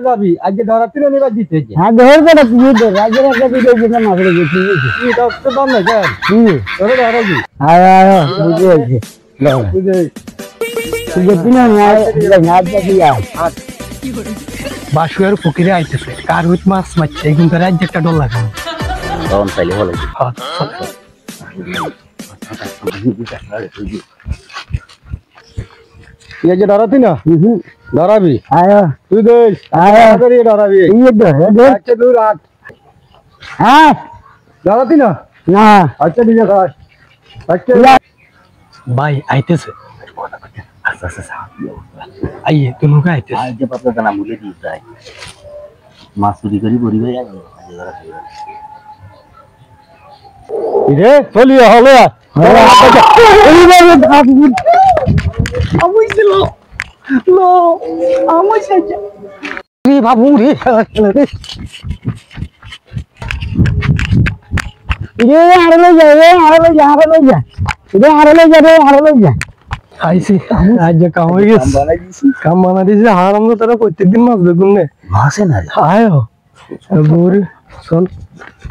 যাবি আজকে ধরাতে নিবা দিতে হ্যাঁ ধর বেটা তুই ধর রাজের একটা ভিডিও যেটা মাঝে গেছি কি ডক্টর দাম না কেন তোরে ধরাবি আয় আয় বুঝে গেছি বুঝে তুই দেখি না না দেখি আর বাসুয়ের পুকুরে আইতেছে কার হুইট মাছ মারছে কিন্তু রাজ্যে একটা ডর লাগে তখন চাইলে ভালো এই যে ধরাতি না ধরাবি আয় তুই দেখ আয় ধরিয়ে ধরাবি এই ধর আচ্ছা দূর আট হ্যাঁ ধরাতি না না আচ্ছা ঠিক আছে আচ্ছা ভাই আইতেছে আস্তে আস্তে আইয়ে তুই নৌকা আইতেছে যে পাতলা দানা মুলে দিয়ে যায় মাছ চুরি করি বড়ি ভাই রে চলিয়ে হলো আমইছিল লো আমইছে রে বাবু রে রে আরে লই যা রে আরে লই যা রে আরে লই যা আইছি আজ কাম হয়ে গেছে কাম বানা দিয়েছে হারাম তো তারা প্রত্যেকদিন মাছ বেগুন নে মাছে না আয় বুড়ি শোন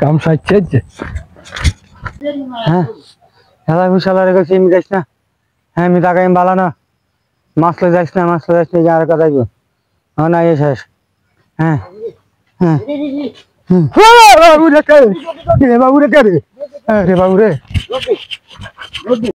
কাম সাইছে হ্যাঁ খেলা বিশালারে কাছে আমি যাইস না হ্যাঁ আমি টাকা আমি বালা না মাছ লো যাইস না আর কথা গো হ্যাঁ না এসে হ্যাঁ হ্যাঁ বাবু রে বাবু রে